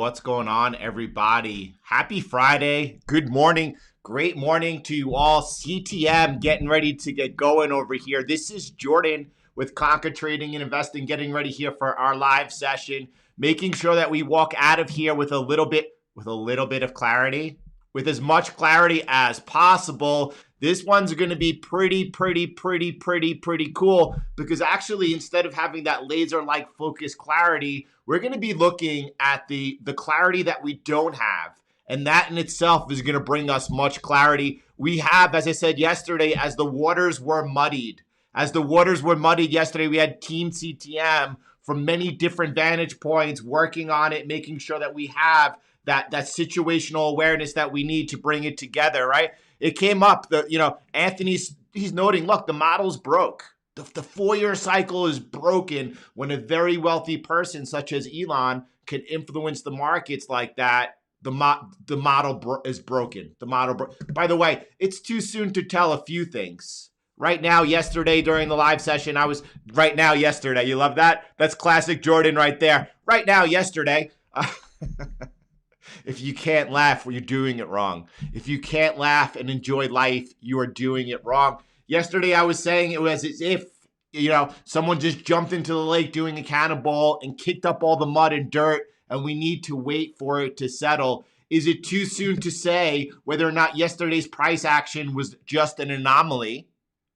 What's going on, everybody? Happy Friday. Good morning. Great morning to you all. CTM getting ready to get going over here. This is Jordan with Conquer Trading and Investing, getting ready here for our live session, making sure that we walk out of here with a little bit of clarity, with as much clarity as possible. This one's going to be pretty cool because actually, instead of having that laser-like focus clarity, we're going to be looking at the clarity that we don't have. And that in itself is going to bring us much clarity. We have, as I said yesterday, as the waters were muddied yesterday, we had Team CTM from many different vantage points working on it, making sure that we have that situational awareness that we need to bring it together, right? It came up, Anthony's noting, look, the model's broke. The 4-year cycle is broken when a very wealthy person such as Elon can influence the markets like that. The model is broken. By the way, it's too soon to tell a few things. Right now, yesterday during the live session, yesterday. You love that? That's classic Jordan right there. Right now, yesterday. If you can't laugh, well, you're doing it wrong. If you can't laugh and enjoy life, you are doing it wrong. Yesterday, I was saying it was as if, someone just jumped into the lake doing a cannonball and kicked up all the mud and dirt, and we need to wait for it to settle. Is it too soon to say whether or not yesterday's price action was just an anomaly,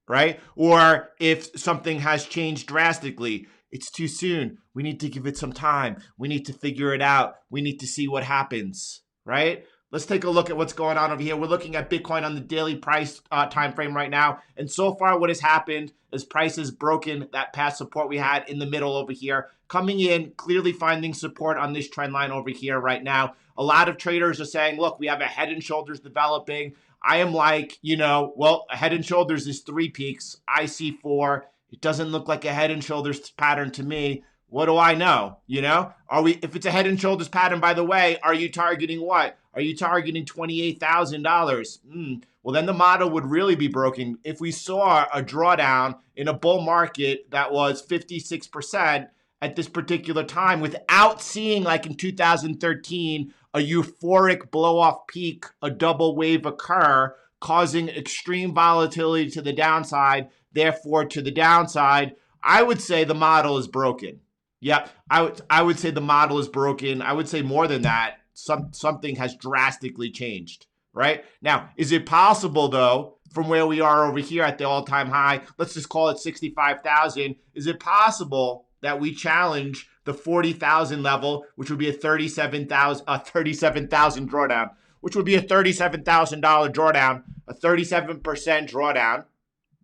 right? Or if something has changed drastically? It's too soon. We need to give it some time. We need to figure it out. We need to see what happens, right? Let's take a look at what's going on over here. We're looking at Bitcoin on the daily price time frame right now. And so far what has happened is price has broken that past support we had in the middle over here, coming in, clearly finding support on this trend line over here right now. A lot of traders are saying, look, we have a head and shoulders developing. I am like, a head and shoulders is 3 peaks. I see 4. It doesn't look like a head and shoulders pattern to me. What do I know? If it's a head and shoulders pattern, by the way, are you targeting what? Are you targeting $28,000? Well, then the model would really be broken. If we saw a drawdown in a bull market that was 56% at this particular time without seeing, like in 2013, a euphoric blow-off peak, a double wave occur, causing extreme volatility to the downside, therefore to the downside, I would say the model is broken. Yep, I would say the model is broken. I would say more than that, something has drastically changed, right? Now, is it possible though, from where we are over here at the all-time high, let's just call it 65,000, is it possible that we challenge the 40,000 level, which would be a 37,000 drawdown, which would be a $37,000 drawdown, a 37% drawdown,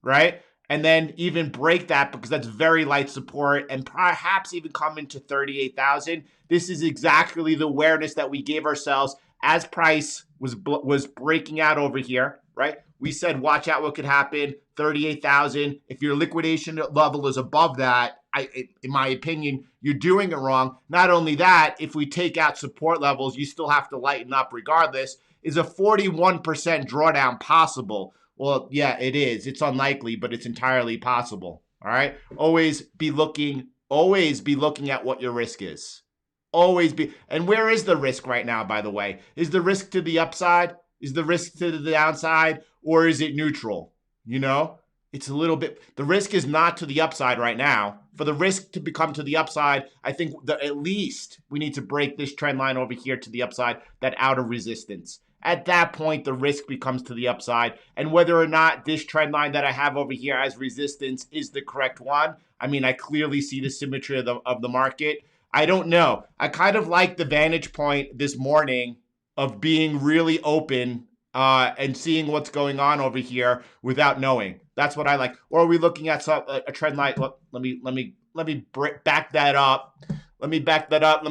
right? And then even break that because that's very light support and perhaps even come into 38,000. This is exactly the awareness that we gave ourselves as price was breaking out over here, right? We said, watch out what could happen, 38,000. If your liquidation level is above that, in my opinion, you're doing it wrong. Not only that, if we take out support levels, you still have to lighten up regardless. Is a 41% drawdown possible? Well, yeah, it is. It's unlikely, but it's entirely possible. All right. Always be looking at what your risk is. And where is the risk right now, by the way? Is the risk to the upside? Is the risk to the downside? Or is it neutral? It's a little bit, the risk is not to the upside right now. For the risk to become to the upside, I think that at least we need to break this trend line over here to the upside, that outer resistance. At that point, the risk becomes to the upside. And whether or not this trend line that I have over here as resistance is the correct one, I clearly see the symmetry of the market. I don't know. I kind of like the vantage point this morning of being really open and seeing what's going on over here without knowing. That's what I like. Or are we looking at a trend line? Let me back that up. Let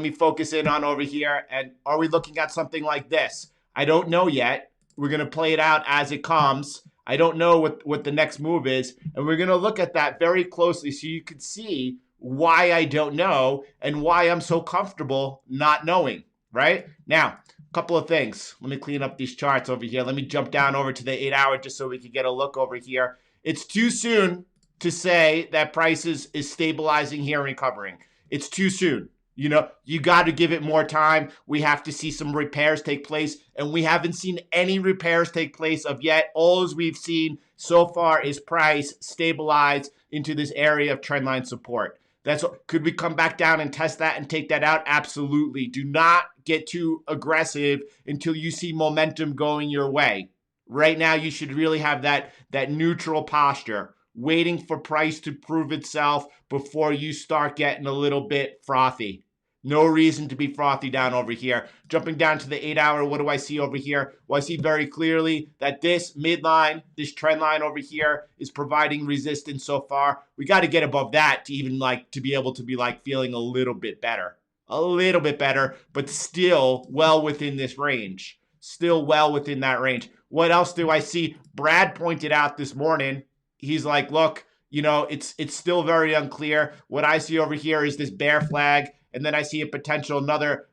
me focus in on over here. And are we looking at something like this? I don't know yet. We're going to play it out as it comes. I don't know what the next move is. And we're going to look at that very closely so you can see why I don't know and why I'm so comfortable not knowing, right? Now, a couple of things. Let me clean up these charts over here. Let me jump down over to the 8-hour just so we can get a look over here. It's too soon to say that prices is stabilizing here and recovering. It's too soon. You know, you got to give it more time. We have to see some repairs take place, and we haven't seen any repairs take place of yet. All we've seen so far is price stabilize into this area of trendline support. That's what, could we come back down and test that and take that out? Absolutely. Do not get too aggressive until you see momentum going your way. Right now, you should really have that neutral posture, waiting for price to prove itself before you start getting a little bit frothy. No reason to be frothy down over here. Jumping down to the 8 hour, what do I see over here? Well, I see very clearly that this midline, this trend line over here is providing resistance so far. We got to get above that to even to be able to be feeling a little bit better. A little bit better, but still well within this range. Still well within that range. What else do I see? Brad pointed out this morning, he's like, look, it's still very unclear. What I see over here is this bear flag, and then I see a potential another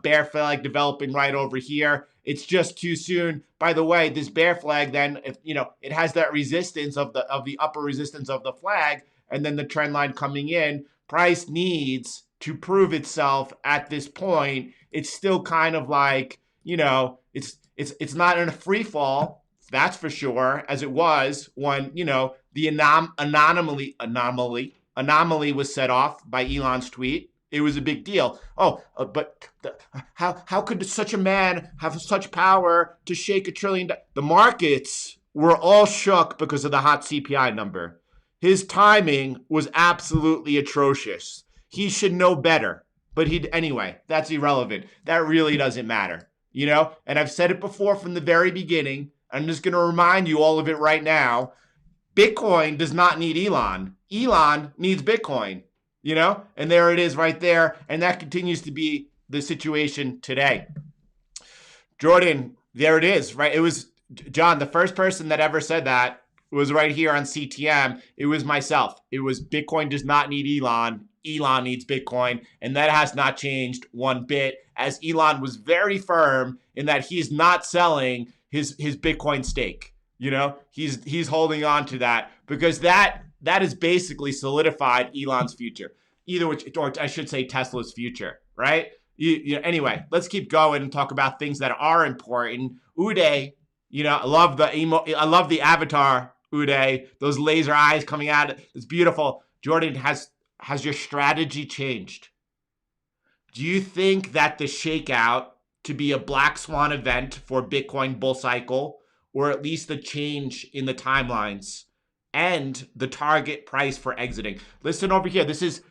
bear flag developing right over here. It's just too soon. By the way, this bear flag then, if it has that resistance of the upper resistance of the flag, and then the trend line coming in. Price needs to prove itself at this point. It's still kind of it's not in a free fall, that's for sure, as it was when the anomaly was set off by Elon's tweet. It was a big deal. How could such a man have such power to shake $1 trillion? The markets were all shook because of the hot CPI number. His timing was absolutely atrocious. He should know better. But anyway, that's irrelevant. That really doesn't matter. And I've said it before from the very beginning. I'm just going to remind you all of it right now. Bitcoin does not need Elon. Elon needs Bitcoin. And there it is right there. And that continues to be the situation today. Jordan, there it is, right? It was John, the first person that ever said that was right here on CTM. It was myself. It was Bitcoin does not need Elon. Elon needs Bitcoin. And that has not changed one bit, as Elon was very firm in that he's not selling his Bitcoin stake. He's holding on to that because that is basically solidified Elon's future. Or I should say Tesla's future, right? Anyway, let's keep going and talk about things that are important. Uday, I love the avatar, Uday, those laser eyes coming out. It's beautiful. Jordan, has your strategy changed? Do you think that the shakeout to be a black swan event for Bitcoin bull cycle, or at least the change in the timelines and the target price for exiting? Listen over here. This is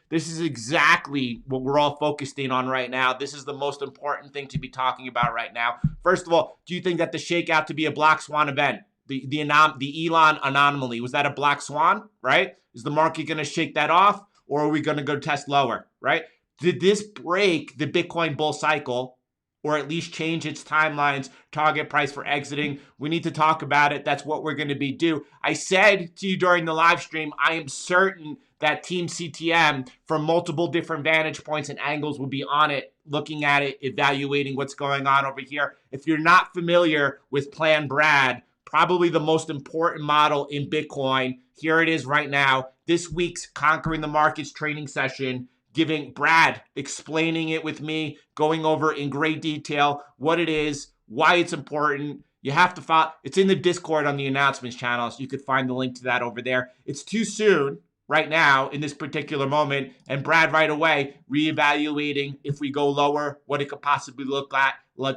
exactly what we're all focused in on right now. This is the most important thing to be talking about right now. First of all, do you think that the shakeout to be a black swan event, the Elon anomaly, was that a black swan, right? Is the market going to shake that off, or are we going to go test lower, right? Did this break the Bitcoin bull cycle, or at least change its timelines, target price for exiting? We need to talk about it. That's what we're going to be do. I said to you during the live stream, I am certain that Team CTM from multiple different vantage points and angles will be on it, looking at it, evaluating what's going on over here. If you're not familiar with Plan Brad, probably the most important model in Bitcoin, here it is right now. This week's Conquering the Markets training session, giving Brad, explaining it with me, going over in great detail what it is, why it's important. You have to follow. It's in the Discord on the announcements channel, so you could find the link to that over there. It's too soon right now in this particular moment, and Brad right away reevaluating if we go lower, what it could possibly look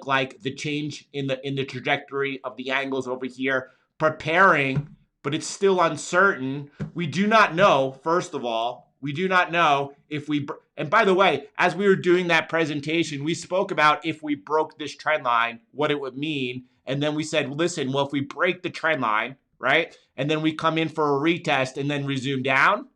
like, the change in the trajectory of the angles over here, preparing, but it's still uncertain. We do not know, first of all. We do not know if and by the way, as we were doing that presentation, we spoke about if we broke this trend line, what it would mean. And then we said, listen, well, if we break the trend line, right, and then we come in for a retest and then resume down,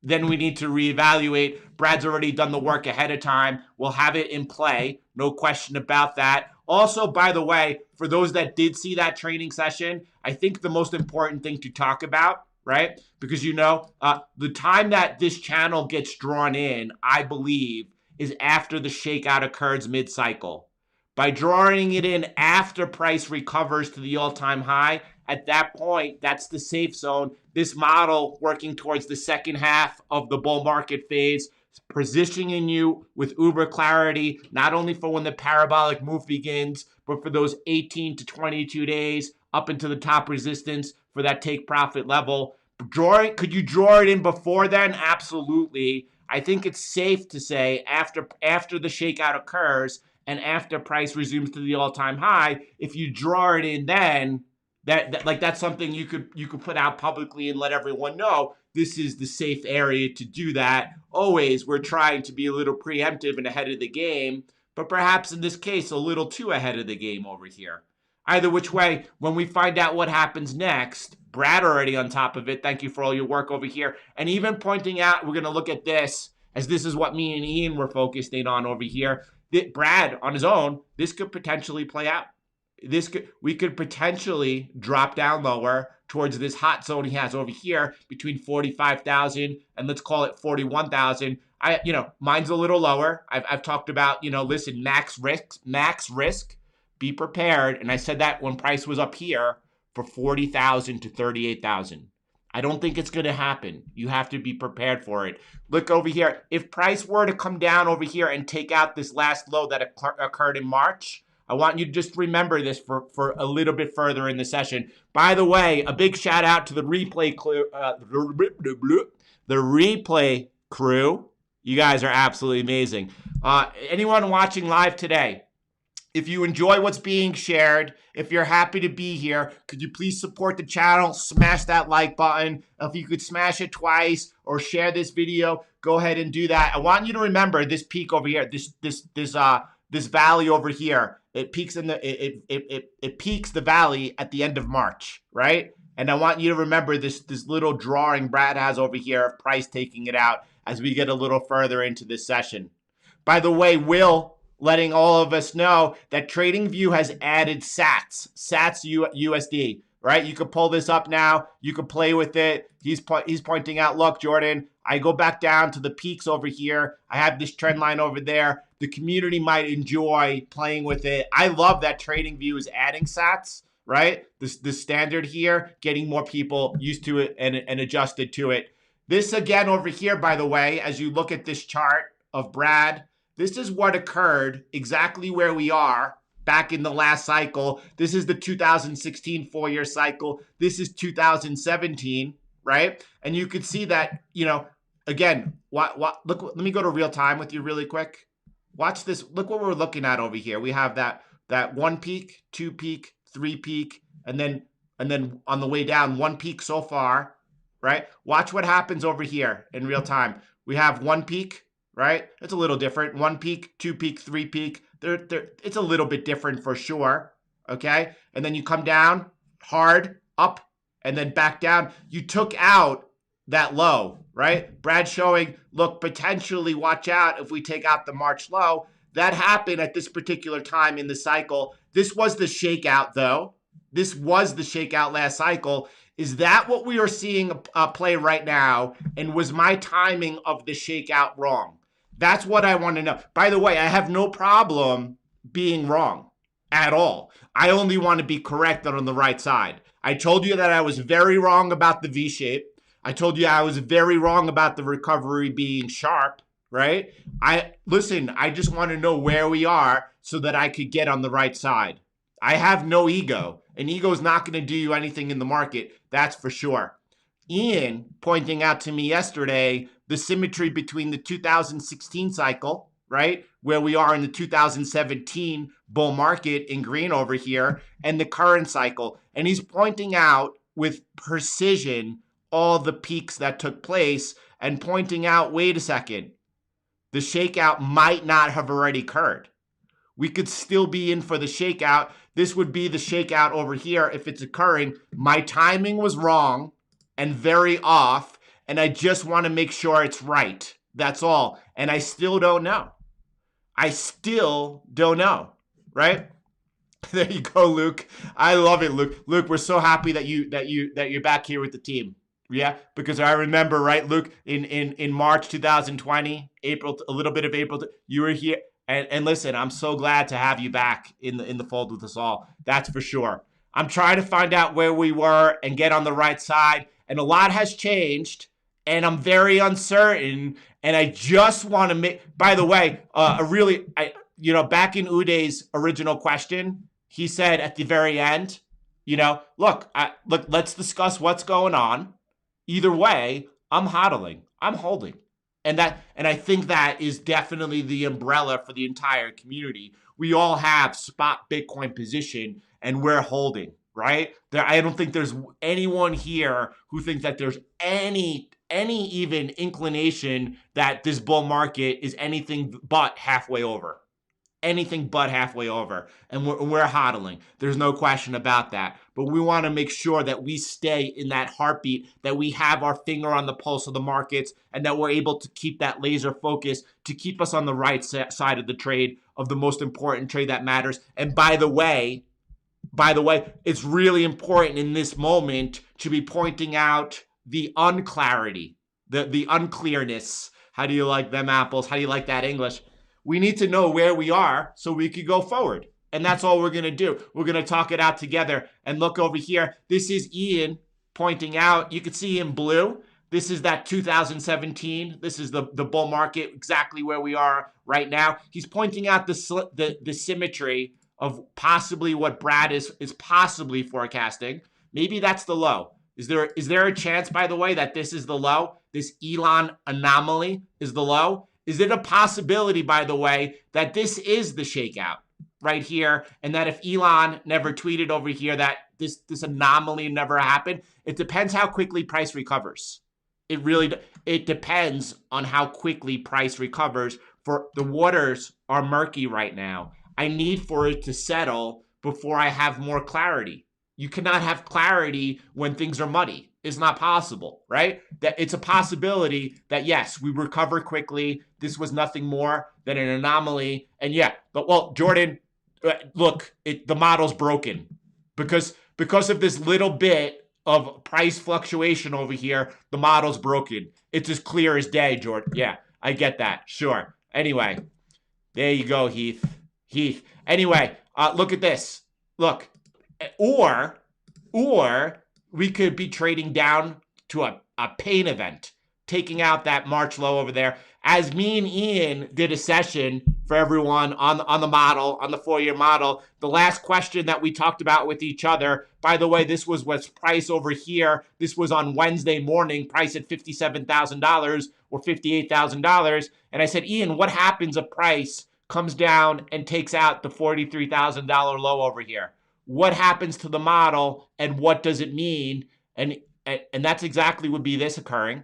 then we need to reevaluate. Brad's already done the work ahead of time. We'll have it in play. No question about that. Also, by the way, for those that did see that training session, I think the most important thing to talk about, right? Because the time that this channel gets drawn in, I believe, is after the shakeout occurs mid-cycle. By drawing it in after price recovers to the all-time high, at that point, that's the safe zone. This model working towards the second half of the bull market phase positioning you with uber clarity, not only for when the parabolic move begins, but for those 18 to 22 days up into the top resistance for that take profit level. Could you draw it in before then? Absolutely. I think it's safe to say after the shakeout occurs and after price resumes to the all-time high, if you draw it in then, that's something you could put out publicly and let everyone know this is the safe area to do that. Always, we're trying to be a little preemptive and ahead of the game, but perhaps in this case, a little too ahead of the game over here. Either which way, when we find out what happens next, Brad already on top of it. Thank you for all your work over here. And even pointing out, we're going to look at this, as this is what me and Ian were focusing on over here. Brad, on his own, this could potentially play out. We could potentially drop down lower towards this hot zone he has over here between 45,000 and let's call it 41,000. Mine's a little lower. I've talked about, listen, max risk, be prepared. And I said that when price was up here for 40,000 to 38,000. I don't think it's going to happen. You have to be prepared for it. Look over here. If price were to come down over here and take out this last low that occurred in March, I want you to just remember this for a little bit further in the session. By the way, a big shout out to the replay crew. You guys are absolutely amazing. Anyone watching live today, if you enjoy what's being shared, if you're happy to be here, could you please support the channel? Smash that like button. If you could smash it twice or share this video, go ahead and do that. I want you to remember this peak over here, this valley over here. It peaks it peaks the valley at the end of March, right? And I want you to remember this little drawing Brad has over here of price taking it out as we get a little further into this session. By the way, Will letting all of us know that TradingView has added Sats USD, right? You could pull this up now. You could play with it. He's pointing out, look, Jordan, I go back down to the peaks over here. I have this trend line over there. The community might enjoy playing with it. I love that TradingView is adding Sats, right? The standard here, getting more people used to it and adjusted to it. This again over here, by the way, as you look at this chart of Brad, this is what occurred exactly where we are back in the last cycle. This is the 2016 4-year cycle. This is 2017, right? And you could see that, again, look, let me go to real time with you really quick. Watch this. Look what we're looking at over here. We have that 1 peak, 2 peak, 3 peak, and then on the way down, 1 peak so far, right? Watch what happens over here in real time. We have 1 peak, right? It's a little different. 1 peak, 2 peak, 3 peak. It's a little bit different for sure, okay? And then you come down hard, up, and then back down. You took out that low, right? Brad showing, look, potentially watch out if we take out the March low. That happened at this particular time in the cycle. This was the shakeout, though. This was the shakeout last cycle. Is that what we are seeing play right now? And was my timing of the shakeout wrong? That's what I want to know. By the way, I have no problem being wrong at all. I only want to be correct and on the right side. I told you that I was very wrong about the V-shape. I told you I was very wrong about the recovery being sharp, right? I just want to know where we are so that I could get on the right side. I have no ego, and ego is not going to do you anything in the market. That's for sure. Ian pointing out to me yesterday the symmetry between the 2016 cycle, right, where we are in the 2017 bull market in green over here, and the current cycle. And he's pointing out with precision all the peaks that took place and pointing out, wait a second, the shakeout might not have already occurred. We could still be in for the shakeout. This would be the shakeout over here if it's occurring. My timing was wrong and very off, and I just want to make sure it's right. That's all. And I still don't know. I still don't know, right? There you go, Luke. I love it, Luke. Luke, we're so happy that you're back here with the team. Yeah, because I remember, right, Luke, in March 2020, April, a little bit of April, you were here. And listen, I'm so glad to have you back in the fold with us all. That's for sure. I'm trying to find out where we were and get on the right side. And a lot has changed and I'm very uncertain. And I just want to make, by the way, back in Uday's original question, he said at the very end, look, let's discuss what's going on. Either way, I'm hodling, I'm holding. And I think that is definitely the umbrella for the entire community. We all have spot Bitcoin position and we're holding, right? I don't think there's anyone here who thinks that there's any even inclination that this bull market is anything but halfway over. Anything but halfway over. And we're hodling. There's no question about that. But we want to make sure that we stay in that heartbeat, that we have our finger on the pulse of the markets, and that we're able to keep that laser focus to keep us on the right side of the trade, of the most important trade that matters. And by the way, it's really important in this moment to be pointing out the unclarity, the unclearness. How do you like them apples? How do you like that English? We need to know where we are so we could go forward. And that's all we're going to do. We're going to talk it out together. And look over here. This is Ian pointing out. You can see in blue. This is that 2017. This is the bull market, exactly where we are right now. He's pointing out the symmetry of possibly what Brad is possibly forecasting. Maybe that's the low. Is there a chance, by the way, that this is the low? This Elon anomaly is the low? Is it a possibility, by the way, that this is the shakeout right here, and that if Elon never tweeted over here that this anomaly never happened? It depends how quickly price recovers. It depends on how quickly price recovers. For the waters are murky right now. I need for it to settle before I have more clarity. You cannot have clarity when things are muddy. It's not possible, right? That it's a possibility that yes, we recover quickly. This was nothing more than an anomaly. And yeah, but well, Jordan, look, the model's broken because of this little bit of price fluctuation over here. The model's broken. It's as clear as day, Jordan. Yeah, I get that. Sure. Anyway, there you go, Heath. Anyway, look at this. Look, or we could be trading down to a pain event, taking out that March low over there. As me and Ian did a session for everyone on the model, on the 4-year model, the last question that we talked about with each other, by the way, this was what's price over here. This was on Wednesday morning, price at $57,000 or $58,000. And I said, Ian, what happens if price comes down and takes out the $43,000 low over here? What happens to the model and what does it mean? And that's exactly would be this occurring,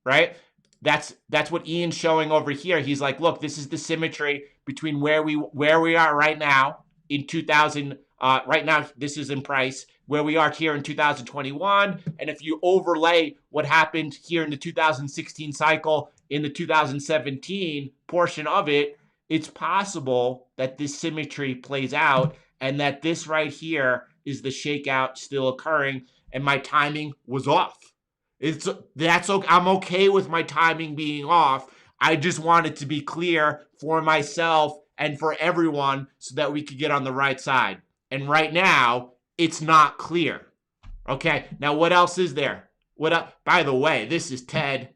right? That's what Ian's showing over here. He's like, look, this is the symmetry between where we are right now in 2000. Right now, this is in price where we are here in 2021. And if you overlay what happened here in the 2016 cycle in the 2017 portion of it, it's possible that this symmetry plays out and that this right here is the shakeout still occurring, and my timing was off. That's okay. I'm okay with my timing being off. I just want it to be clear for myself and for everyone so that we could get on the right side. And right now, it's not clear. Okay, now what else is there? By the way, this is Ted.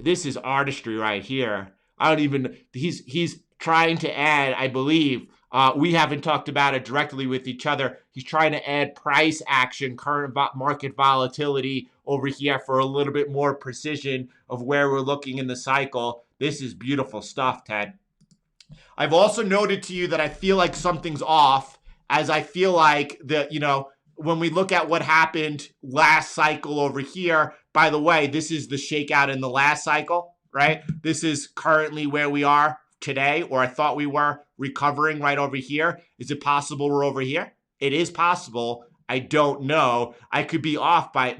This is artistry right here. He's trying to add, I believe, we haven't talked about it directly with each other. He's trying to add price action, current market volatility over here for a little bit more precision of where we're looking in the cycle. This is beautiful stuff, Ted. I've also noted to you that I feel like something's off, as I feel like when we look at what happened last cycle over here, by the way, this is the shakeout in the last cycle, right? This is currently where we are today, or I thought we were recovering right over here. Is it possible we're over here? It is possible. I don't know. I could be off by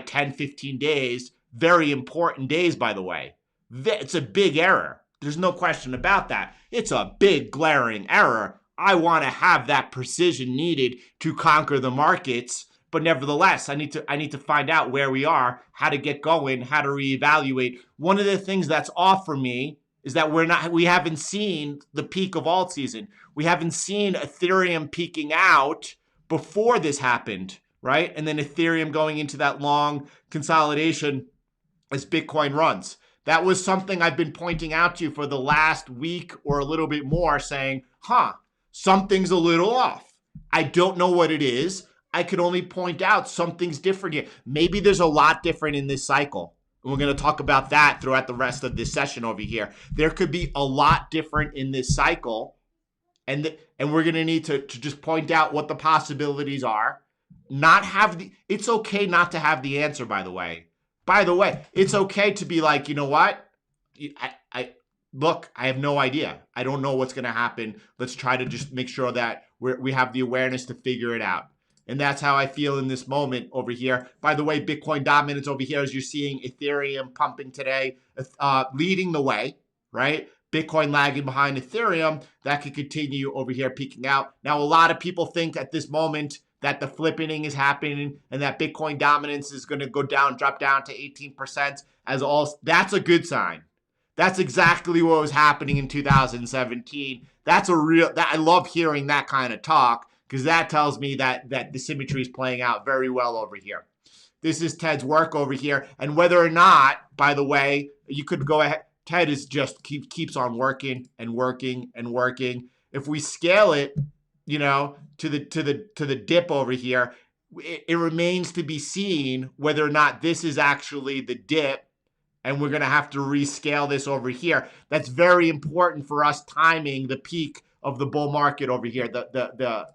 10, 15 days. Very important days, by the way. It's a big error. There's no question about that. It's a big glaring error. I want to have that precision needed to conquer the markets. But nevertheless, I need to find out where we are, how to get going, how to reevaluate. One of the things that's off for me is that we haven't seen the peak of alt season. We haven't seen Ethereum peaking out before this happened, right? And then Ethereum going into that long consolidation as Bitcoin runs. That was something I've been pointing out to you for the last week or a little bit more, saying, something's a little off. I don't know what it is. I could only point out something's different here. Maybe there's a lot different in this cycle. And we're going to talk about that throughout the rest of this session over here. There could be a lot different in this cycle. And we're going to need to just point out what the possibilities are. It's okay not to have the answer, by the way. By the way, it's okay to be like, you know what? Look, I have no idea. I don't know what's going to happen. Let's try to just make sure that we have the awareness to figure it out. And that's how I feel in this moment over here. By the way, Bitcoin dominance over here, as you're seeing Ethereum pumping today, leading the way, right? Bitcoin lagging behind Ethereum. That could continue over here peaking out. Now, a lot of people think at this moment that the flippening is happening and that Bitcoin dominance is going to drop down to 18% that's a good sign. That's exactly what was happening in 2017. I love hearing that kind of talk, because that tells me that the symmetry is playing out very well over here. This is Ted's work over here. And whether or not, by the way, you could go ahead, Ted is just keeps on working and working and working. If we scale it, to the dip over here, it remains to be seen whether or not this is actually the dip, and we're going to have to rescale this over here. That's very important for us timing the peak of the bull market over here. The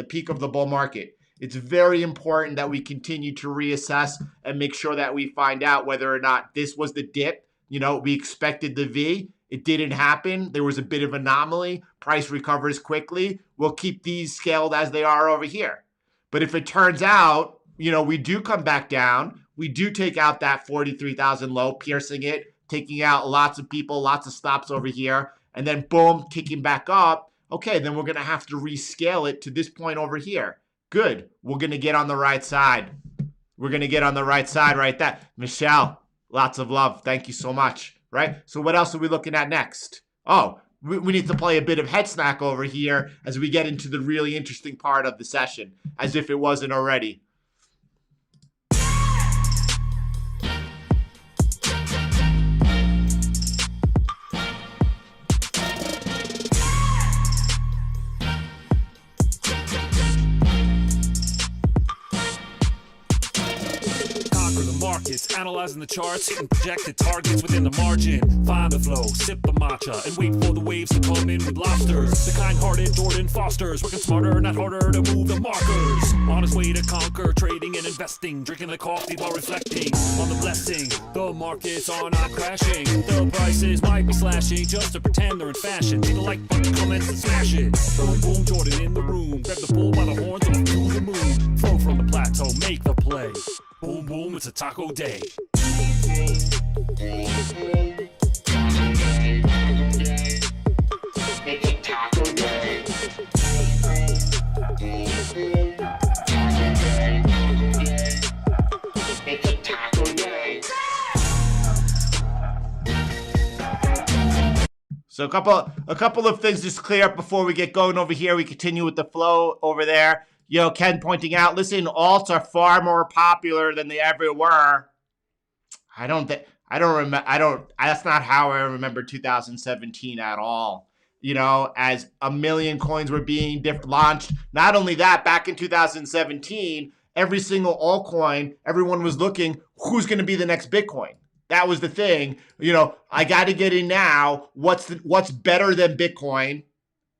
peak of the bull market. It's very important that we continue to reassess and make sure that we find out whether or not this was the dip. We expected the V. It didn't happen. There was a bit of anomaly. Price recovers quickly. We'll keep these scaled as they are over here. But if it turns out, we do come back down, we do take out that 43,000 low, piercing it, taking out lots of people, lots of stops over here, and then boom, kicking back up. Okay, then we're going to have to rescale it to this point over here. Good. We're going to get on the right side. We're going to get on the right side right there. Michelle, lots of love. Thank you so much. Right? So what else are we looking at next? Oh, we need to play a bit of head snack over here as we get into the really interesting part of the session, as if it wasn't already. Markets, analyzing the charts, hitting projected targets within the margin. Find the flow, sip the matcha, and wait for the waves to come in with lobsters. The kind-hearted Jordan Fosters, working smarter, not harder to move the markers. On his way to conquer, trading and investing, drinking the coffee while reflecting on the blessing. The markets are not crashing, the prices might be slashing, just to pretend they're in fashion. Leave the like button, comments, and smash it. Boom, boom, Jordan in the room, grab the bull by the horns and to the moon. Flow from the plateau, make the play. Boom, boom, it's a taco day. It's a taco day. It's a taco day. So a couple of things just clear up before we get going over here. We continue with the flow over there. Ken pointing out, listen, alts are far more popular than they ever were. That's not how I remember 2017 at all. As a million coins were being launched. Not only that, back in 2017, every single altcoin, everyone was looking, who's going to be the next Bitcoin? That was the thing. I got to get in now. What's better than Bitcoin?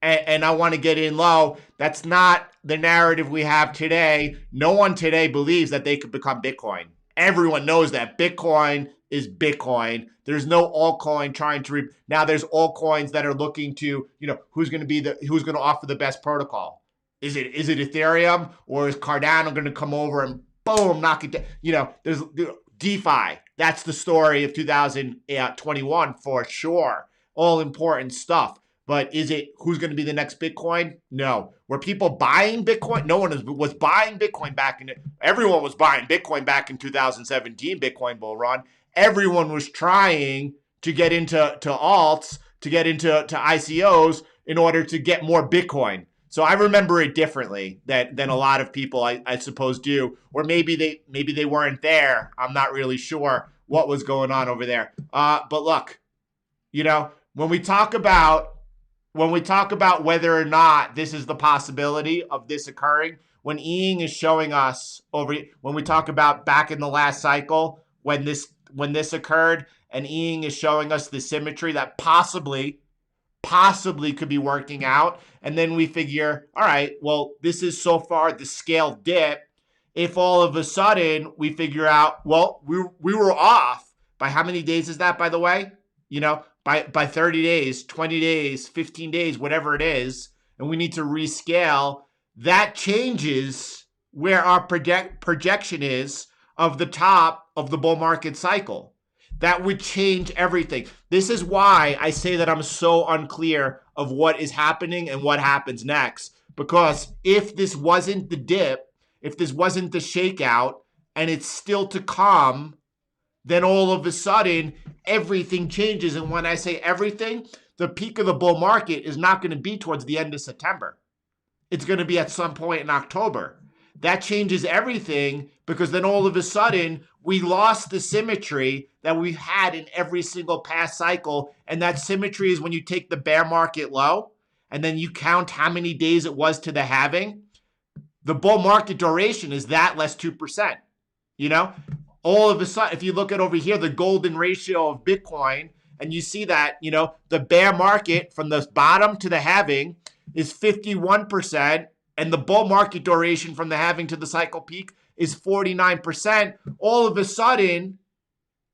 And I want to get in low. That's not the narrative we have today. No one today believes that they could become Bitcoin. Everyone knows that Bitcoin is Bitcoin. There's no altcoin trying to now there's altcoins that are looking to, who's going to offer the best protocol. Is it Ethereum, or is Cardano going to come over and boom, knock it down? There's DeFi. That's the story of 2021 for sure. All important stuff. But is it who's going to be the next Bitcoin? No. Were people buying Bitcoin? No one was buying Bitcoin everyone was buying Bitcoin back in 2017 Bitcoin bull run. Everyone was trying to get into alts, to get into ICOs in order to get more Bitcoin. So I remember it differently than a lot of people I suppose do. Or maybe they weren't there. I'm not really sure. what was going on over there. But look, when we talk about whether or not this is the possibility of this occurring, when Ying is showing us when we talk about back in the last cycle when this occurred, and Ying is showing us the symmetry that possibly could be working out, and then we figure, all right, well, this is so far the scale dip. If all of a sudden we figure out, well, we were off by how many days is that, by the way? By 30 days, 20 days, 15 days, whatever it is, and we need to rescale, that changes where our projection is of the top of the bull market cycle. That would change everything. This is why I say that I'm so unclear of what is happening and what happens next. Because if this wasn't the dip, if this wasn't the shakeout, and it's still to come, then all of a sudden, everything changes. And when I say everything, the peak of the bull market is not going to be towards the end of September. It's going to be at some point in October. That changes everything, because then all of a sudden, we lost the symmetry that we've had in every single past cycle. And that symmetry is when you take the bear market low, and then you count how many days it was to the halving. The bull market duration is that less 2%. All of a sudden, if you look at over here, the golden ratio of Bitcoin, and you see that, the bear market from the bottom to the halving is 51%, and the bull market duration from the halving to the cycle peak is 49%. All of a sudden,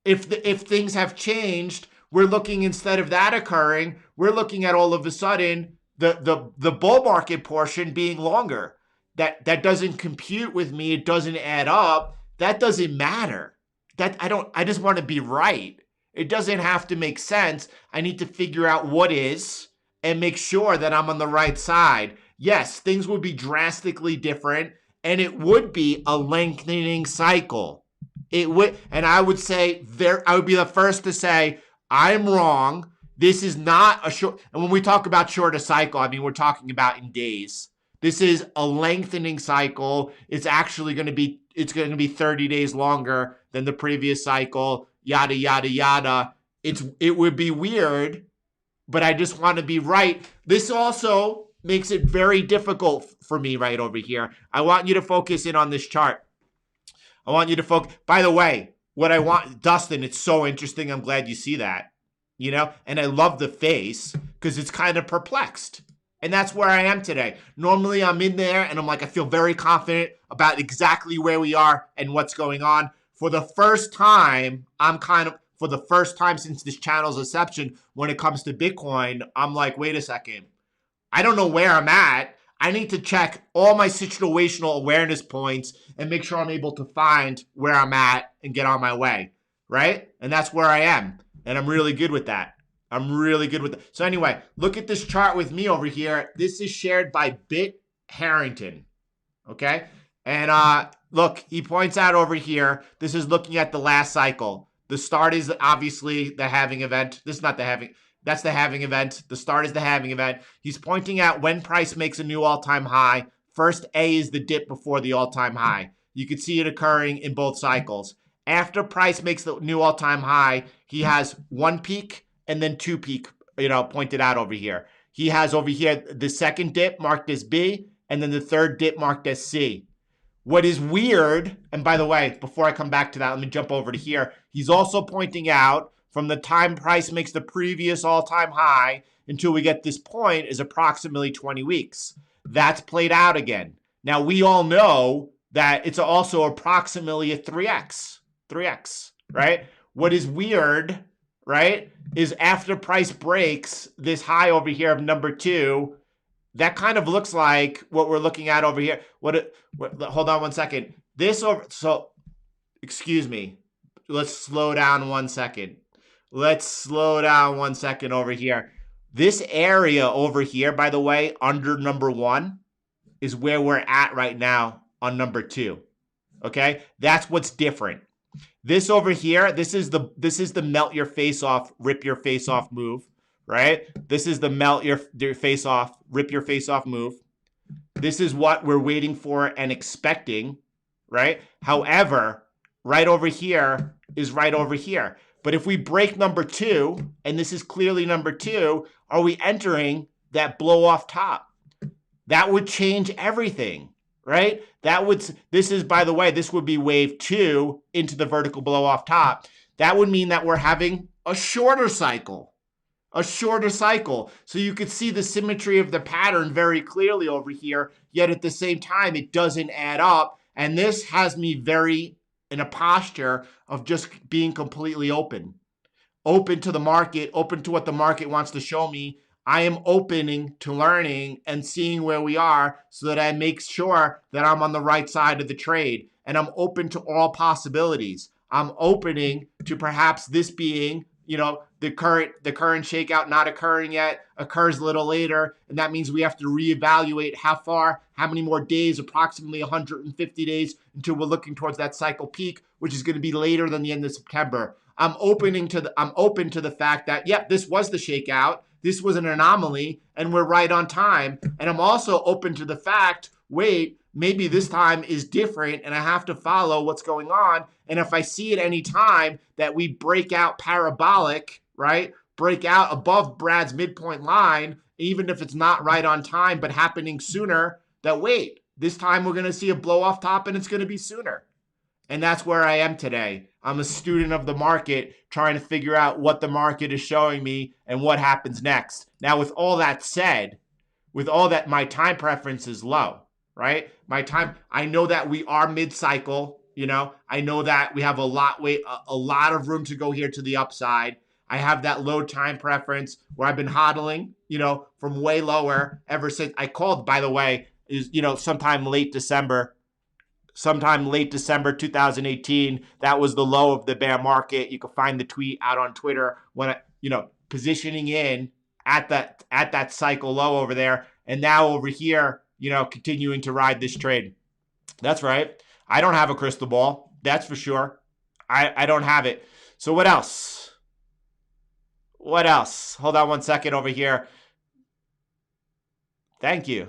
if things have changed, we're looking, instead of that occurring, we're looking at all of a sudden the bull market portion being longer. That doesn't compute with me. It doesn't add up. That doesn't matter. I just want to be right. It doesn't have to make sense. I need to figure out what is and make sure that I'm on the right side. Yes, things would be drastically different, and it would be a lengthening cycle. It would, and I would be the first to say, I'm wrong. This is not a short, and when we talk about shorter cycle, I mean, we're talking about in days. This is a lengthening cycle. It's actually going to be 30 days longer than the previous cycle, yada, yada, yada. It would be weird, but I just want to be right. This also makes it very difficult for me right over here. I want you to focus in on this chart. I want you to focus. By the way, what I want, Dustin, it's so interesting. I'm glad you see that, and I love the face because it's kind of perplexed. And that's where I am today. Normally I'm in there and I'm like, I feel very confident about exactly where we are and what's going on. For the first time, for the first time since this channel's inception, when it comes to Bitcoin, I'm like, wait a second. I don't know where I'm at. I need to check all my situational awareness points and make sure I'm able to find where I'm at and get on my way, right? And that's where I am. And I'm really good with that. So anyway, look at this chart with me over here. This is shared by Bit Harrington, okay? And look, he points out over here, this is looking at the last cycle. The start is obviously the halving event. This is not the halving. That's the halving event. The start is the halving event. He's pointing out when price makes a new all-time high. First A is the dip before the all-time high. You can see it occurring in both cycles. After price makes the new all-time high, he has one peak and then two peak, pointed out over here. He has over here the second dip marked as B, and then the third dip marked as C. What is weird, and by the way, before I come back to that, let me jump over to here. He's also pointing out from the time price makes the previous all-time high until we get this point is approximately 20 weeks. That's played out again. Now, we all know that it's also approximately a 3x, right? What is weird, right, is after price breaks this high over here of number 2, that kind of looks like what we're looking at over here. Hold on one second. Excuse me. Let's slow down 1 second. Let's slow down 1 second over here. This area over here, by the way, under number 1 is where we're at right now on number 2. Okay? That's what's different. This over here, this is the melt your face off, rip your face off move, right? This is the melt your face off, rip your face off move. This is what we're waiting for and expecting, right? However, right over here, is right over here. But if we break number 2, and this is clearly number 2, are we entering that blow off top? That would change everything, right? This is, by the way, this would be wave 2 into the vertical blow off top. That would mean that we're having a shorter cycle. So you could see the symmetry of the pattern very clearly over here, yet at the same time, it doesn't add up. And this has me very in a posture of just being completely open to the market, open to what the market wants to show me. I am opening to learning and seeing where we are so that I make sure that I'm on the right side of the trade. And I'm open to all possibilities. I'm opening to perhaps this being, the current shakeout not occurring yet, occurs a little later. And that means we have to reevaluate how many more days, approximately 150 days until we're looking towards that cycle peak, which is going to be later than the end of September. I'm open to the fact that, yep, this was the shakeout. This was an anomaly and we're right on time. And I'm also open to the fact, wait, maybe this time is different and I have to follow what's going on. And if I see at any time that we break out parabolic, right? Break out above Brad's midpoint line, even if it's not right on time, but happening sooner, that wait, this time we're going to see a blow off top and it's going to be sooner. And that's where I am today. I'm a student of the market trying to figure out what the market is showing me and what happens next. Now, with all that said, my time preference is low, right? I know that we are mid-cycle, I know that we have a lot of room to go here to the upside. I have that low time preference where I've been hodling, from way lower ever since I called, by the way, is, sometime late December 2018. That was the low of the bear market. You can find the tweet out on Twitter when positioning in at that cycle low over there. And now over here, continuing to ride this trade. That's right. I don't have a crystal ball. That's for sure. I don't have it. So what else? Hold on one second over here. Thank you.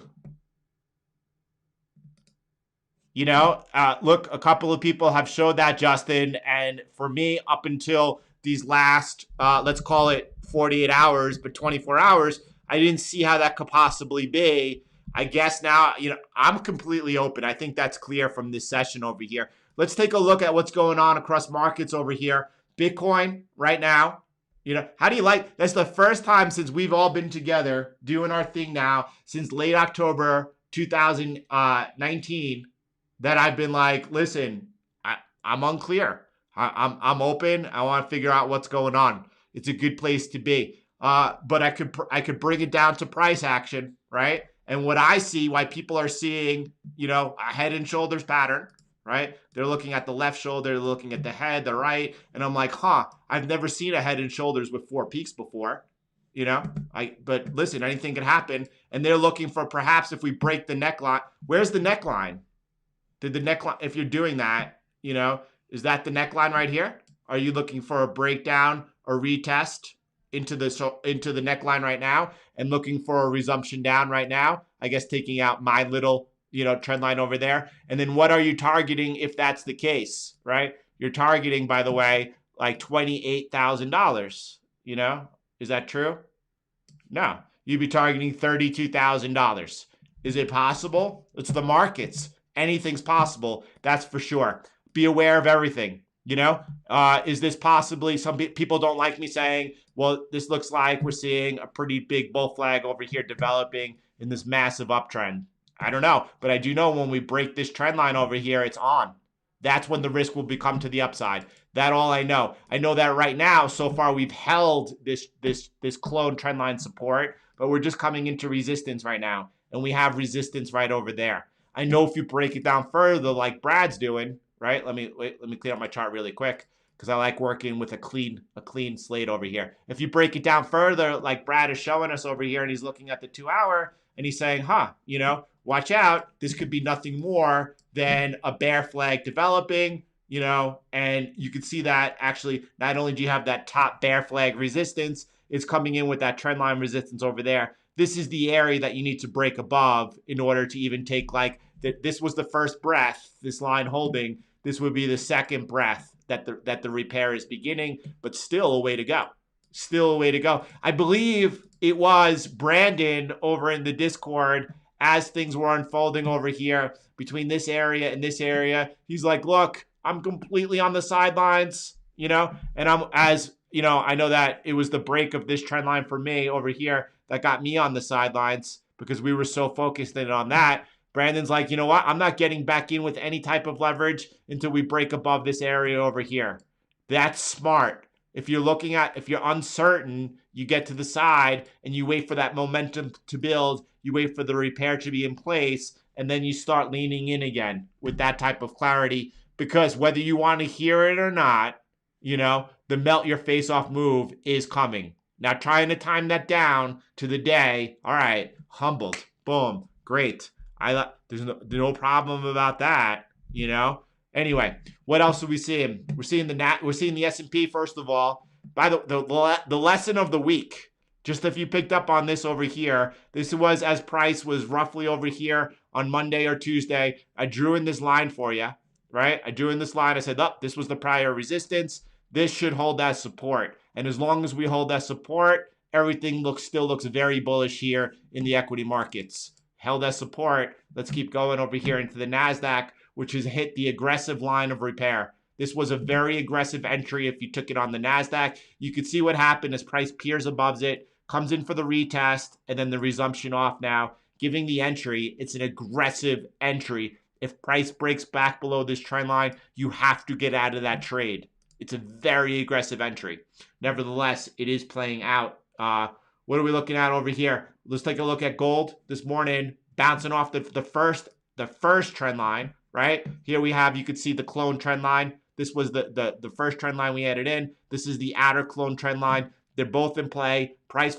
Look, a couple of people have showed that, Justin. And for me, up until these last, let's call it 48 hours, but 24 hours, I didn't see how that could possibly be. I guess now, I'm completely open. I think that's clear from this session over here. Let's take a look at what's going on across markets over here. Bitcoin right now, how do you like, that's the first time since we've all been together doing our thing now, since late October 2019, that I've been like, listen, I'm unclear. I'm open. I want to figure out what's going on. It's a good place to be. But I could bring it down to price action, right? And what I see, why people are seeing, a head and shoulders pattern, right? They're looking at the left shoulder, they're looking at the head, the right, and I'm like, I've never seen a head and shoulders with 4 peaks before, but listen, anything can happen. And they're looking for perhaps if we break the neckline. Where's the neckline? Did the neckline, if you're doing that, is that the neckline right here? Are you looking for a breakdown or retest into the neckline right now and looking for a resumption down right now? I guess taking out my little, trend line over there. And then what are you targeting if that's the case, right? You're targeting, by the way, like $28,000, Is that true? No. You'd be targeting $32,000. Is it possible? It's the markets. Anything's possible. That's for sure. Be aware of everything. Is this possibly, some people don't like me saying, well, this looks like we're seeing a pretty big bull flag over here developing in this massive uptrend. I don't know, but I do know when we break this trend line over here, it's on. That's when the risk will become to the upside. That's all I know. I know that right now, so far we've held this clone trend line support, but we're just coming into resistance right now, and we have resistance right over there. I know if you break it down further, like Brad's doing, right? Let me clean up my chart really quick because I like working with a clean slate over here. If you break it down further, like Brad is showing us over here, and he's looking at the 2-hour, and he's saying, watch out. This could be nothing more than a bear flag developing, and you can see that actually not only do you have that top bear flag resistance, it's coming in with that trend line resistance over there. This is the area that you need to break above in order to even take this was the first breath, this line holding. This would be the second breath that the repair is beginning, but still a way to go. Still a way to go. I believe it was Brandon over in the Discord as things were unfolding over here between this area and this area. He's like, look, I'm completely on the sidelines, and I know that it was the break of this trend line for me over here that got me on the sidelines because we were so focused in on that. Brandon's like, you know what? I'm not getting back in with any type of leverage until we break above this area over here. That's smart. If you're uncertain, you get to the side and you wait for that momentum to build. You wait for the repair to be in place, and then you start leaning in again with that type of clarity. Because whether you want to hear it or not, the melt your face off move is coming. Now trying to time that down to the day. All right, humbled. Boom. Great. There's no problem about that, Anyway, what else are we seeing? We're seeing the S&P first of all. By the lesson of the week, just if you picked up on this over here, this was as price was roughly over here on Monday or Tuesday. I drew in this line for you, right? I drew in this line. I said, this was the prior resistance. This should hold that support. And as long as we hold that support, everything still looks very bullish here in the equity markets. Held that support. Let's keep going over here into the Nasdaq, which has hit the aggressive line of repair. This was a very aggressive entry if you took it on the Nasdaq. You could see what happened as price peers above it, comes in for the retest, and then the resumption off now, giving the entry. It's an aggressive entry. If price breaks back below this trend line, you have to get out of that trade. It's a very aggressive entry. Nevertheless, it is playing out. What are we looking at over here? Let's take a look at gold this morning, bouncing off the first trend line, right? Here we have, you could see the clone trend line. This was the first trend line we added in. This is the outer clone trend line. They're both in play. Price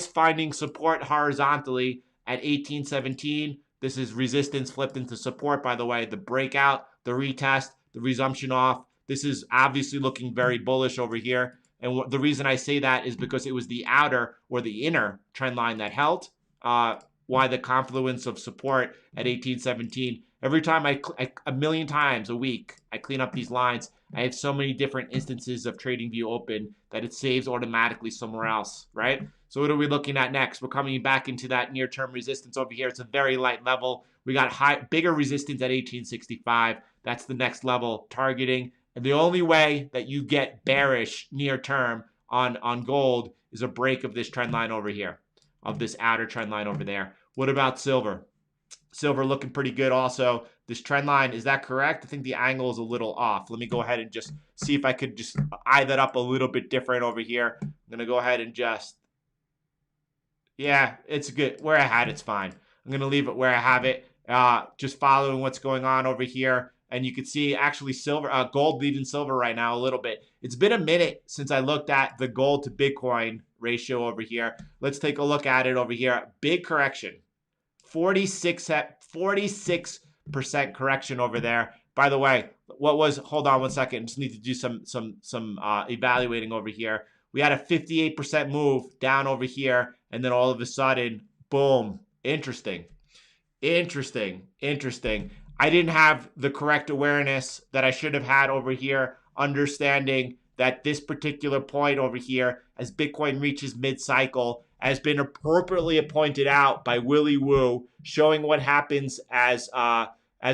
finding support horizontally at 1817. This is resistance flipped into support, by the way. The breakout, the retest, the resumption off. This is obviously looking very bullish over here. And the reason I say that is because it was the outer or the inner trend line that held. Why the confluence of support at 1817. Every time a million times a week, I clean up these lines. I have so many different instances of TradingView open that it saves automatically somewhere else, right? So what are we looking at next? We're coming back into that near-term resistance over here. It's a very light level. We got bigger resistance at 1865. That's the next level targeting. And the only way that you get bearish near-term on gold is a break of this trend line over here, of this outer trend line over there. What about silver? Silver looking pretty good also. This trend line, is that correct? I think the angle is a little off. Let me go ahead and just see if I could just eye that up a little bit different over here. I'm going to go ahead and yeah, it's good. Where I had it's fine. I'm going to leave it where I have it. Just following what's going on over here. And you can see actually gold leading silver right now a little bit. It's been a minute since I looked at the gold to Bitcoin ratio over here. Let's take a look at it over here. Big correction. 46% correction over there. By the way, hold on one second. Just need to do some evaluating over here. We had a 58% move down over here, and then all of a sudden, boom. Interesting. I didn't have the correct awareness that I should have had over here, understanding that this particular point over here, as Bitcoin reaches mid-cycle, has been appropriately pointed out by Willy Woo, showing what happens as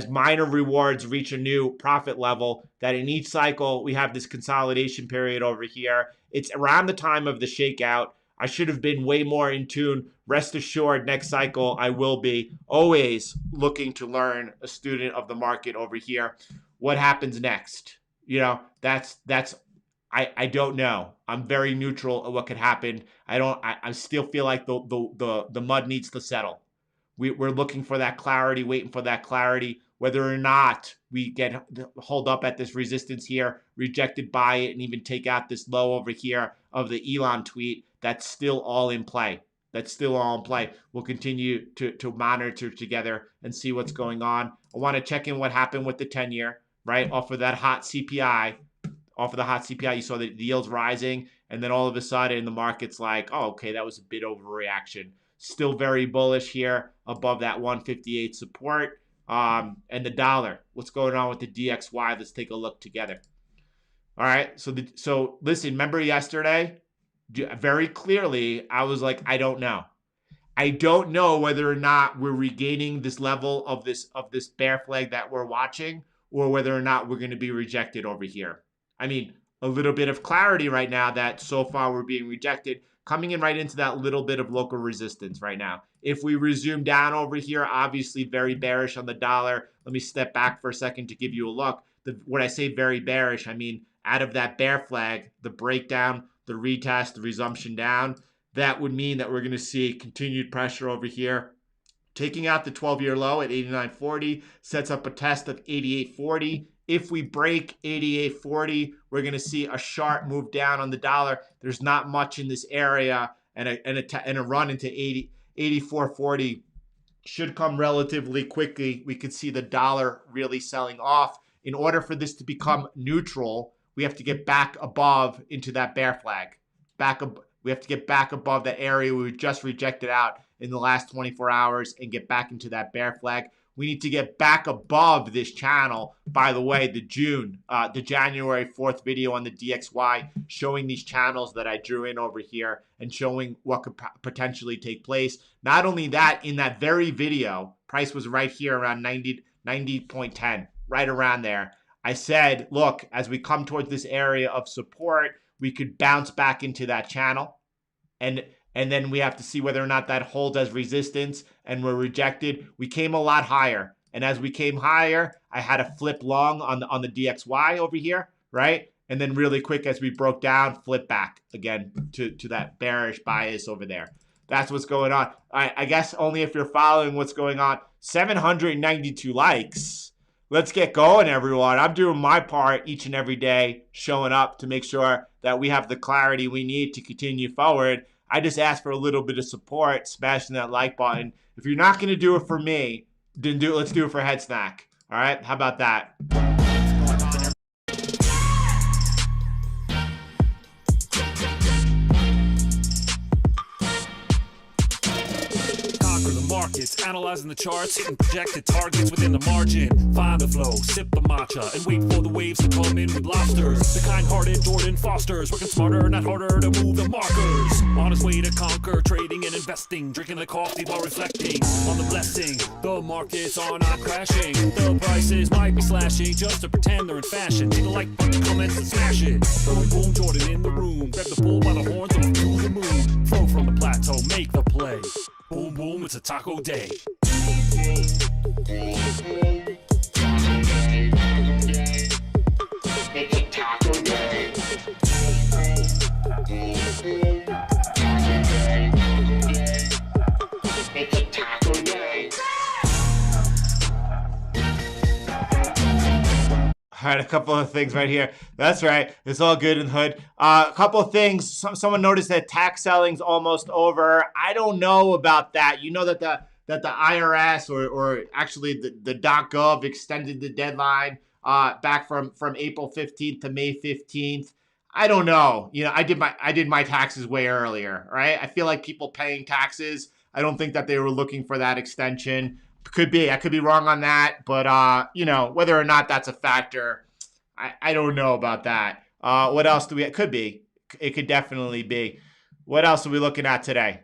minor rewards reach a new profit level, that in each cycle, we have this consolidation period over here. It's around the time of the shakeout. I should have been way more in tune. Rest assured, next cycle, I will be always looking to learn, a student of the market over here. What happens next? I don't know. I'm very neutral of what could happen. I still feel like the mud needs to settle. We're looking for that clarity, waiting for that clarity. Whether or not we get hold up at this resistance here, rejected by it, and even take out this low over here of the Elon tweet, that's still all in play. We'll continue to monitor together and see what's going on. I want to check in what happened with the 10-year, right? Off of that hot CPI. Off of the hot CPI, you saw the yields rising, and then all of a sudden the market's like, oh, okay, that was a bit overreaction. Still very bullish here above that 158 support. And the dollar, what's going on with the DXY? Let's take a look together. All right. So listen, remember yesterday? Very clearly, I was like, I don't know. I don't know whether or not we're regaining this level of this bear flag that we're watching, or whether or not we're going to be rejected over here. I mean, a little bit of clarity right now that so far we're being rejected, coming in right into that little bit of local resistance right now. If we resume down over here, obviously very bearish on the dollar. Let me step back for a second to give you a look. When I say very bearish, I mean out of that bear flag, the breakdown, the retest, the resumption down, that would mean that we're going to see continued pressure over here. Taking out the 12-year low at 89.40 sets up a test of 88.40. If we break 88.40, we're going to see a sharp move down on the dollar. There's not much in this area, and a run into 84.40 should come relatively quickly. We could see the dollar really selling off. In order for this to become neutral, we have to get back above into that bear flag. We have to get back above that area we just rejected out in the last 24 hours and get back into that bear flag. We need to get back above this channel. By the way, the January 4th video on the DXY showing these channels that I drew in over here and showing what could potentially take place. Not only that, in that very video, price was right here around 90.10, right around there. I said, look, as we come towards this area of support, we could bounce back into that channel. And then we have to see whether or not that holds as resistance, and we're rejected. We came a lot higher. And as we came higher, I had a flip long on the DXY over here, right? And then really quick as we broke down, flip back again to that bearish bias over there. That's what's going on. All right, I guess only if you're following what's going on. 792 likes. Let's get going, everyone. I'm doing my part each and every day, showing up to make sure that we have the clarity we need to continue forward. I just ask for a little bit of support, smashing that like button. If you're not going to do it for me, then let's do it for Head Snack. All right? How about that? Markets, analyzing the charts, hitting projected targets within the margin. Find the flow, sip the matcha, and wait for the waves to come in with lobsters. The kind-hearted Jordan Fosters, working smarter, not harder to move the markers. On his way to conquer, trading and investing, drinking the coffee while reflecting on the blessing. The markets are not crashing, the prices might be slashing, just to pretend they're in fashion. Hit the like button, comments, and smash it. Boom, boom, Jordan in the room, grab the bull by the horns and to the moon. Flow from the plateau, make the play. Boom, boom, it's a taco day. It's a taco day. It's a taco day. All right, a couple of things right here. That's right. It's all good in the hood. A couple of things. Someone noticed that tax selling's almost over. I don't know about that. You know that the IRS or actually the .gov extended the deadline back from April 15th to May 15th. I don't know. You know, I did my taxes way earlier, right? I feel like people paying taxes, I don't think that they were looking for that extension. Could be. I could be wrong on that, but you know, whether or not that's a factor, I don't know about that. What else do we? It could be. It could definitely be. What else are we looking at today?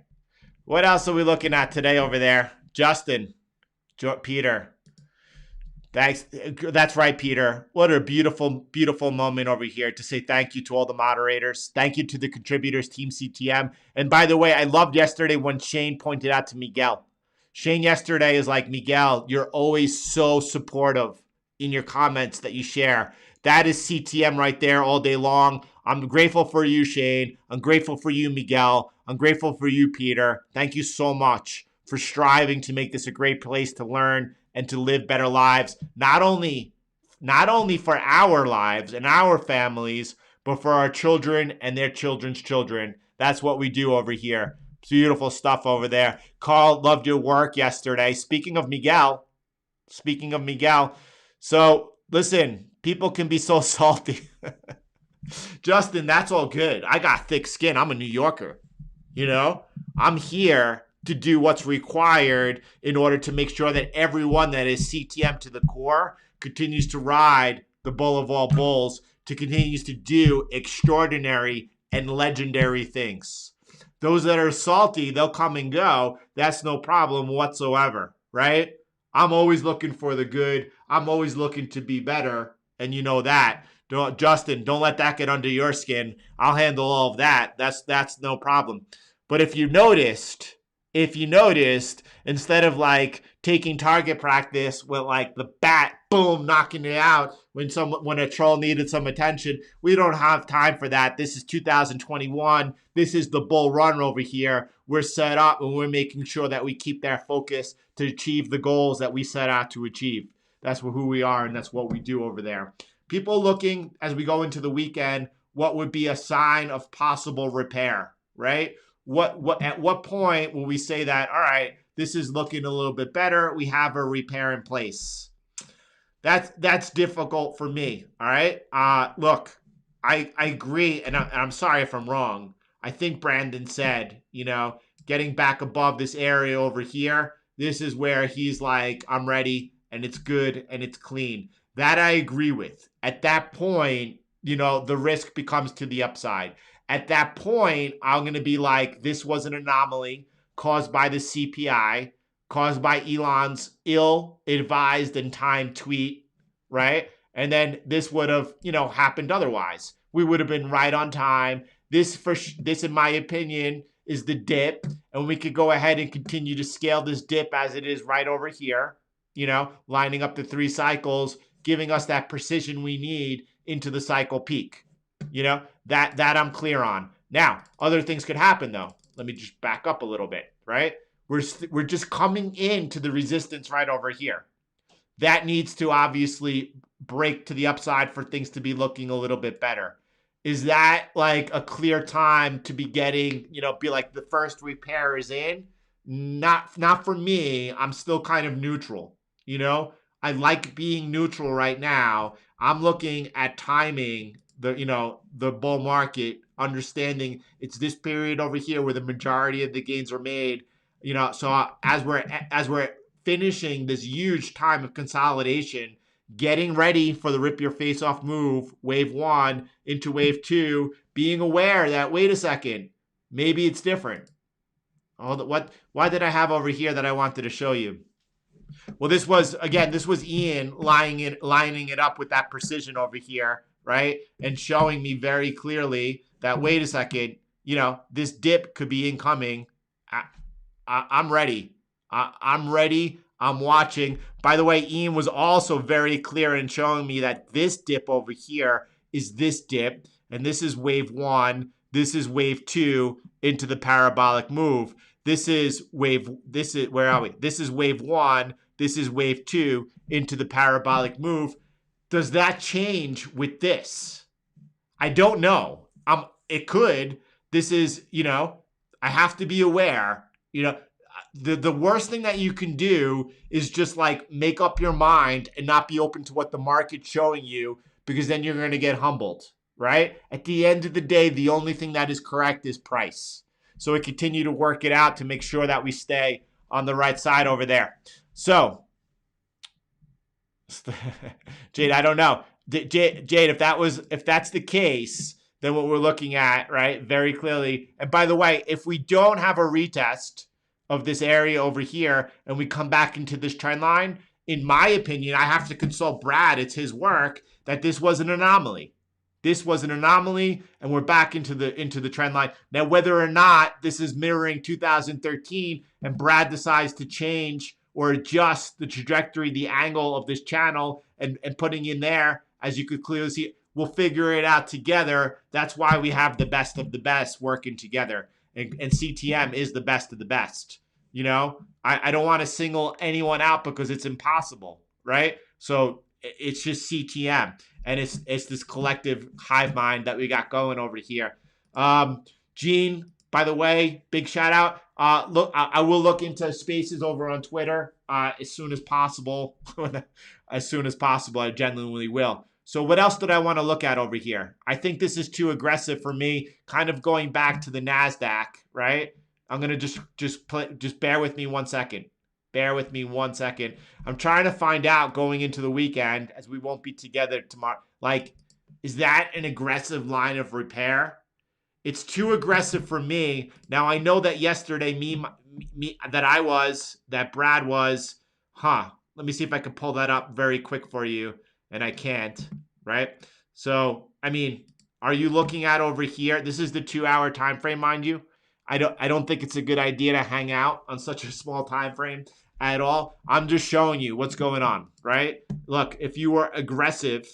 What else are we looking at today over there? Justin, Peter. Thanks. That's right, Peter. What a beautiful, beautiful moment over here to say thank you to all the moderators. Thank you to the contributors, Team CTM. And by the way, I loved yesterday when Shane pointed out to Miguel. Shane yesterday is like, Miguel, you're always so supportive in your comments that you share. That is CTM right there all day long. I'm grateful for you, Shane. I'm grateful for you, Miguel. I'm grateful for you, Peter. Thank you so much for striving to make this a great place to learn and to live better lives. Not only for our lives and our families, but for our children and their children's children. That's what we do over here. Beautiful stuff over there. Carl, loved your work yesterday. Speaking of Miguel. So, listen, people can be so salty. Justin, that's all good. I got thick skin. I'm a New Yorker. You know? I'm here to do what's required in order to make sure that everyone that is CTM to the core continues to ride the bull of all bulls to continue to do extraordinary and legendary things. Those that are salty, they'll come and go. That's no problem whatsoever, right? I'm always looking for the good. I'm always looking to be better. And you know that. Justin, don't let that get under your skin. I'll handle all of that. That's no problem. But if you noticed, instead of like taking target practice with like the bat, boom, knocking it out when a troll needed some attention, we don't have time for that. This is 2021. This is the bull run over here. We're set up and we're making sure that we keep that focus to achieve the goals that we set out to achieve. That's who we are, and that's what we do over there. People looking as we go into the weekend, what would be a sign of possible repair, right? At what point will we say that, all right, this is looking a little bit better, we have a repair in place? That's difficult for me, all right? Look, I agree, and I'm sorry if I'm wrong. I think Brandon said, getting back above this area over here, this is where he's like, I'm ready, and it's good, and it's clean. That I agree with. At that point, the risk becomes to the upside. At that point, I'm going to be like, this was an anomaly caused by the CPI, caused by Elon's ill-advised and timed tweet, right? And then this would have, happened otherwise. We would have been right on time. This, in my opinion, is the dip, and we could go ahead and continue to scale this dip as it is right over here, lining up the 3 cycles, giving us that precision we need into the cycle peak. That I'm clear on. Now, other things could happen though. Let me just back up a little bit, right? We're just coming into the resistance right over here. That needs to obviously break to the upside for things to be looking a little bit better. Is that like a clear time to be getting, be like the first repair is in? Not for me. I'm still kind of neutral, I like being neutral right now. I'm looking at timing the bull market, understanding it's this period over here where the majority of the gains are made. So as we're finishing this huge time of consolidation, getting ready for the rip your face off move, wave 1 into wave 2, being aware that, wait a second, maybe it's different. Why did I have over here that I wanted to show you? Well, this was Ian lining it up with that precision over here, right? And showing me very clearly that, wait a second, this dip could be incoming. I'm ready. I'm ready. I'm watching. By the way, Ian was also very clear in showing me that this dip over here is this dip, and this is wave 1. This is wave 2 into the parabolic move. Where are we? This is wave 1. This is wave 2 into the parabolic move. Does that change with this? I don't know. It could. This is, I have to be aware. The worst thing that you can do is just like make up your mind and not be open to what the market's showing you, because then you're going to get humbled, right? At the end of the day, the only thing that is correct is price. So we continue to work it out to make sure that we stay on the right side over there. So, Jade, I don't know. Jade, if that's the case, then what we're looking at, right, very clearly. And by the way, if we don't have a retest of this area over here and we come back into this trend line, in my opinion, I have to consult Brad. It's his work that this was an anomaly. This was an anomaly, and we're back into the trend line. Now, whether or not this is mirroring 2013 and Brad decides to change or adjust the trajectory, the angle of this channel and putting in there, as you could clearly see, we'll figure it out together. That's why we have the best of the best working together. And CTM is the best of the best. I don't want to single anyone out because it's impossible, right? So it's just CTM. And it's this collective hive mind that we got going over here. Gene, by the way, big shout out. Look, I will look into spaces over on Twitter as soon as possible. As soon as possible, I genuinely will. So what else did I want to look at over here? I think this is too aggressive for me. Kind of going back to the Nasdaq, right? I'm gonna just bear with me 1 second. Bear with me 1 second. I'm trying to find out going into the weekend, as we won't be together tomorrow. Like, Is that an aggressive line of repair? It's too aggressive for me. Now I know that yesterday that Brad was, let me see if I can pull that up very quick for you, and I can't, right? So, I mean, are you looking at over here? This is the 2-hour time frame, mind you. I don't think it's a good idea to hang out on such a small time frame at all. I'm just showing you what's going on, right? Look, if you were aggressive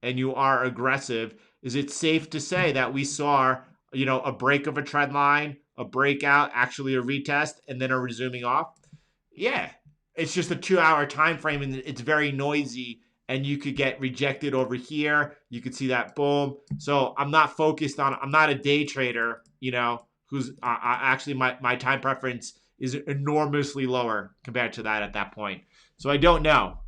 and you are aggressive, is it safe to say that we saw, a break of a trend line, a breakout, actually a retest, and then a resuming off? Yeah, it's just a 2-hour time frame, and it's very noisy, and you could get rejected over here. You could see that boom. So I'm not a day trader, who's actually my time preference is enormously lower compared to that at that point. So I don't know.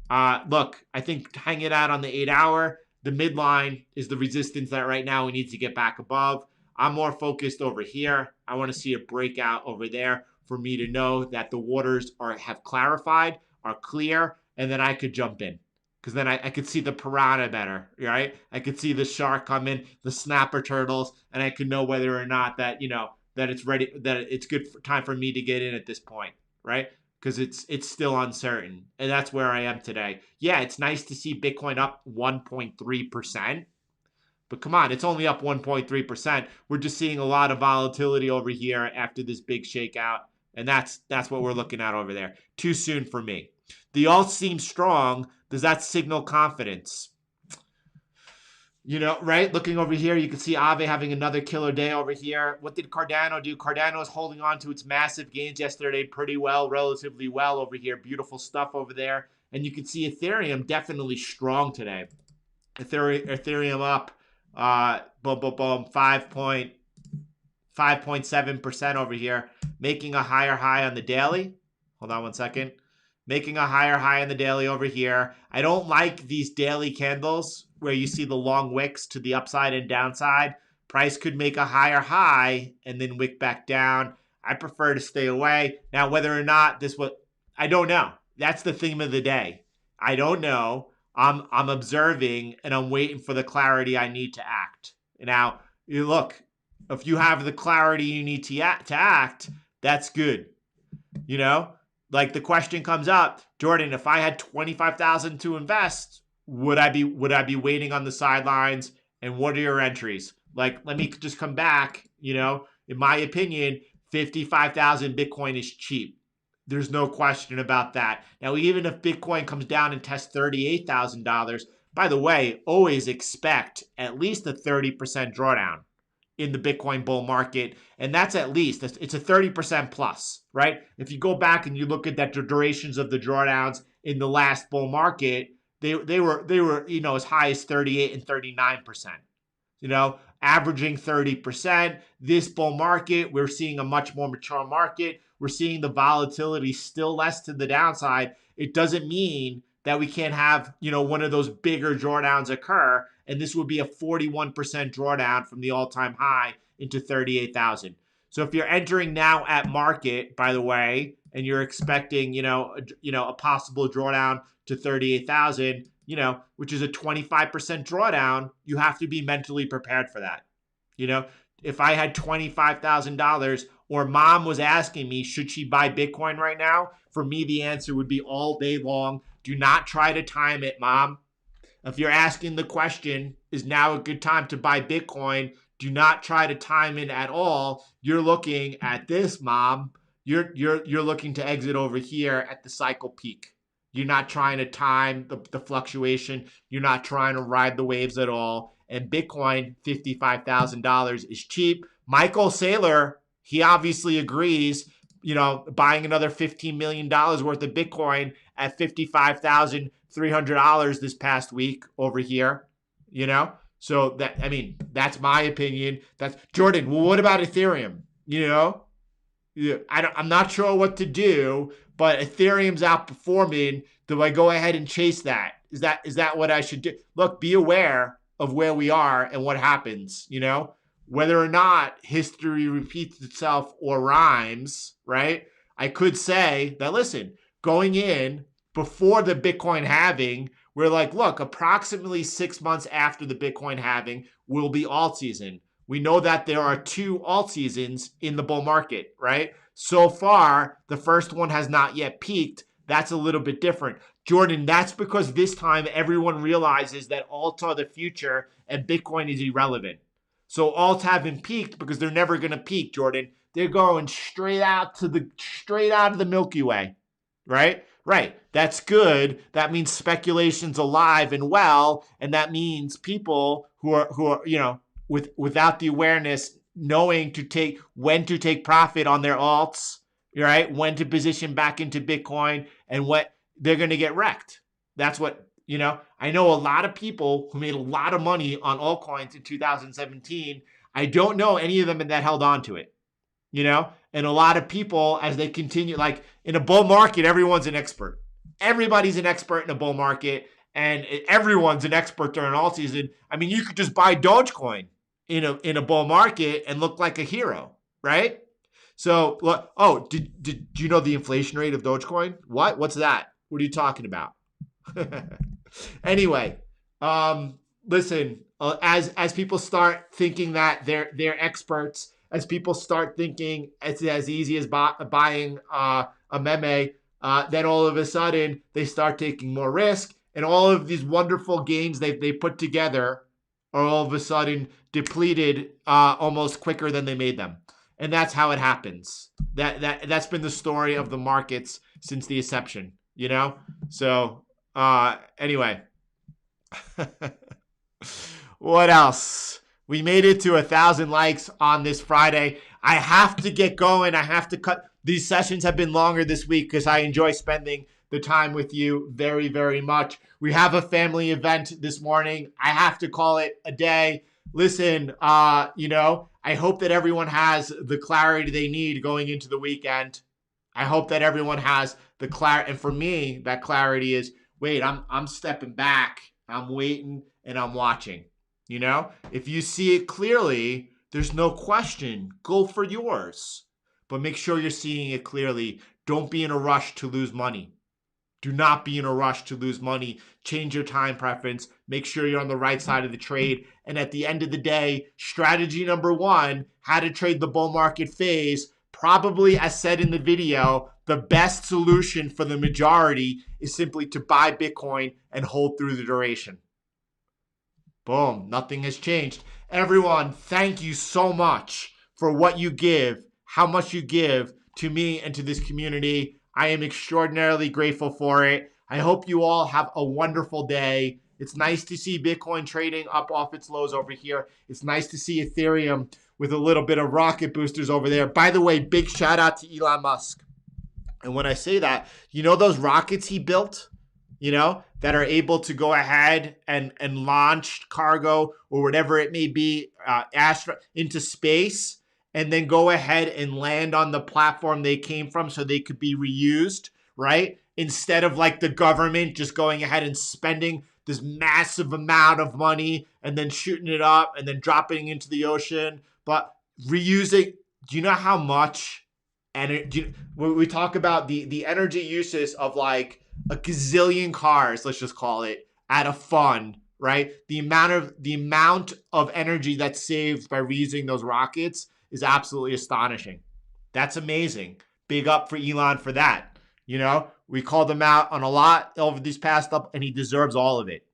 Look, I think hang it out on the 8-hour. The midline is the resistance that right now we need to get back above. I'm more focused over here. I want to see a breakout over there for me to know that the waters have clarified, are clear, and then I could jump in. Because then I could see the piranha better, right? I could see the shark come in, the snapper turtles, and I could know whether or not that, that it's ready, that it's good time for me to get in at this point, right? Because it's still uncertain. And that's where I am today. Yeah, it's nice to see Bitcoin up 1.3%. But come on, it's only up 1.3%. We're just seeing a lot of volatility over here after this big shakeout. And that's what we're looking at over there. Too soon for me. The alts seem strong. Does that signal confidence? Right? Looking over here, you can see Aave having another killer day over here. What did Cardano do? Cardano is holding on to its massive gains yesterday pretty well, relatively well over here. Beautiful stuff over there. And you can see Ethereum definitely strong today. Ethereum up, 5.7% over here, making a higher high on the daily. Hold on one second. Making a higher high on the daily over here. I don't like these daily candles where you see the long wicks to the upside and downside. Price could make a higher high and then wick back down. I prefer to stay away. Now, whether or not I don't know. That's the theme of the day. I don't know. I'm observing and I'm waiting for the clarity I need to act. Now, look, if you have the clarity you need to act, that's good. Like the question comes up, Jordan, if I had $25,000 to invest, would I be waiting on the sidelines? And what are your entries? Like, let me just come back. In my opinion, 55,000 Bitcoin is cheap. There's no question about that. Now, even if Bitcoin comes down and tests $38,000, by the way, always expect at least a 30% drawdown in the Bitcoin bull market. And that's at least, it's a 30% plus, right? If you go back and you look at the durations of the drawdowns in the last bull market, they were as high as 38 and 39%. Averaging 30%. This bull market, we're seeing a much more mature market. We're seeing the volatility still less to the downside. It doesn't mean that we can't have, one of those bigger drawdowns occur. And this would be a 41% drawdown from the all-time high into 38,000. So if you're entering now at market, by the way, and you're expecting, a possible drawdown to 38,000, which is a 25% drawdown, you have to be mentally prepared for that. If I had $25,000 or mom was asking me, should she buy Bitcoin right now? For me, the answer would be all day long. Do not try to time it, mom. If you're asking the question, is now a good time to buy Bitcoin? Do not try to time it at all. You're looking at this, mom. You're looking to exit over here at the cycle peak. You're not trying to time the fluctuation. You're not trying to ride the waves at all. And Bitcoin, $55,000 is cheap. Michael Saylor, he obviously agrees, buying another $15 million worth of Bitcoin at $55,300 this past week over here, So that's my opinion. That's Jordan. Well, what about Ethereum? I'm not sure what to do, but Ethereum's outperforming. Do I go ahead and chase that? Is that what I should do? Look, be aware of where we are and what happens, whether or not history repeats itself or rhymes, right? I could say that, listen, going in, before the Bitcoin halving, we're like, look, approximately 6 months after the Bitcoin halving will be alt season. We know that there are 2 alt seasons in the bull market, right? So far, the first one has not yet peaked. That's a little bit different. Jordan, that's because this time everyone realizes that alts are the future and Bitcoin is irrelevant. So alts haven't peaked because they're never going to peak, Jordan. They're going straight out of the Milky Way, right? Right. That's good. That means speculation's alive and well, and that means people who are without the awareness, knowing when to take profit on their alts, right? When to position back into Bitcoin, and what they're going to get wrecked. That's what, I know a lot of people who made a lot of money on altcoins in 2017. I don't know any of them that held on to it, and a lot of people, as they continue, like in a bull market, everyone's an expert. Everybody's an expert in a bull market, and everyone's an expert during alt season. I mean, you could just buy Dogecoin in a bull market and look like a hero, right? So, did you know the inflation rate of Dogecoin? What's that? What are you talking about? Anyway, listen, as people start thinking that they're experts, as people start thinking it's as easy as buying a meme, then all of a sudden they start taking more risk, and all of these wonderful gains they put together are all of a sudden depleted almost quicker than they made them. And that's how it happens. That's been the story of the markets since the inception, So anyway, what else? We made it to 1,000 likes on this Friday. I have to get going. I have to cut. These sessions have been longer this week because I enjoy spending the time with you very, very much. We have a family event this morning. I have to call it a day. Listen, I hope that everyone has the clarity they need going into the weekend. I hope that everyone has the clarity. And for me, that clarity is, wait, I'm stepping back. I'm waiting and I'm watching. If you see it clearly, there's no question. Go for yours. But make sure you're seeing it clearly. Don't be in a rush to lose money. Do not be in a rush to lose money. Change your time preference. Make sure you're on the right side of the trade. And at the end of the day, strategy number 1, how to trade the bull market phase. Probably, as said in the video, the best solution for the majority is simply to buy Bitcoin and hold through the duration. Boom. Nothing has changed. Everyone, thank you so much for what you give, how much you give to me and to this community. I am extraordinarily grateful for it. I hope you all have a wonderful day. It's nice to see Bitcoin trading up off its lows over here. It's nice to see Ethereum with a little bit of rocket boosters over there. By the way, big shout out to Elon Musk. And when I say that, those rockets he built, that are able to go ahead and launch cargo or whatever it may be into space, and then go ahead and land on the platform they came from so they could be reused, right? Instead of like the government just going ahead and spending this massive amount of money and then shooting it up and then dropping into the ocean, but reusing. Do you know how much energy? We talk about the energy uses of like a gazillion cars, let's just call it, at a fund, right? The amount of energy that's saved by reusing those rockets is absolutely astonishing. That's amazing. Big up for Elon for that. We called him out on a lot over these past up, and he deserves all of it.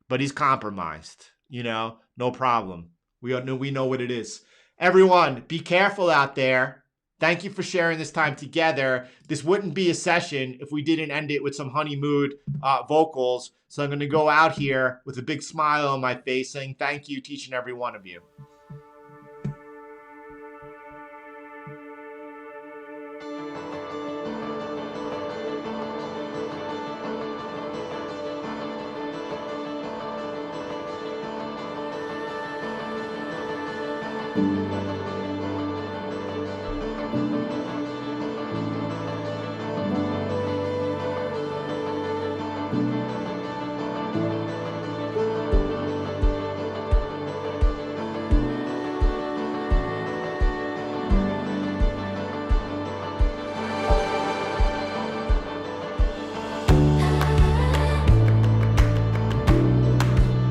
But he's compromised. No problem. We know what it is. Everyone, be careful out there. Thank you for sharing this time together. This wouldn't be a session if we didn't end it with some honeymoon vocals. So I'm going to go out here with a big smile on my face saying thank you to each and every one of you.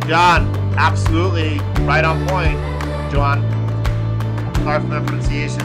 John, absolutely right on point. John, sorry for the pronunciation.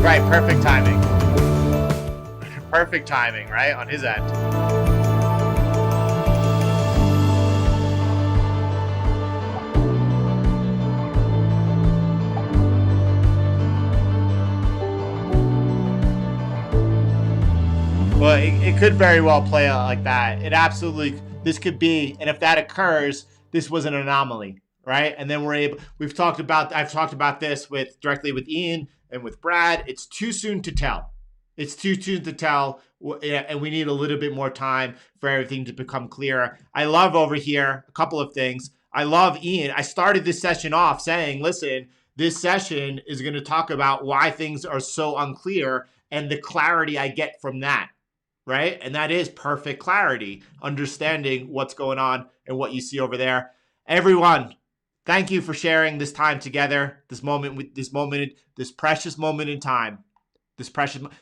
Right, perfect timing. Perfect timing, right, on his end. Well, it could very well play out like that. It absolutely, this could be, and if that occurs, this was an anomaly, right? And then I've talked about this directly with Ian and with Brad. It's too soon to tell. It's too soon to tell, and we need a little bit more time for everything to become clearer. I love over here a couple of things. I love Ian. I started this session off saying, listen, this session is going to talk about why things are so unclear and the clarity I get from that. Right? And that is perfect clarity, understanding what's going on and what you see over there. Everyone, thank you for sharing this time together, this precious moment in time.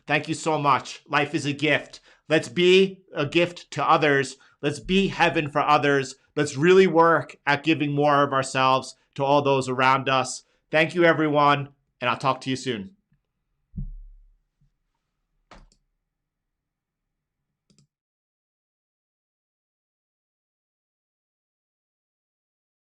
Thank you so much. Life is a gift. Let's be a gift to others. Let's be heaven for others. Let's really work at giving more of ourselves to all those around us. Thank you, everyone, and I'll talk to you soon.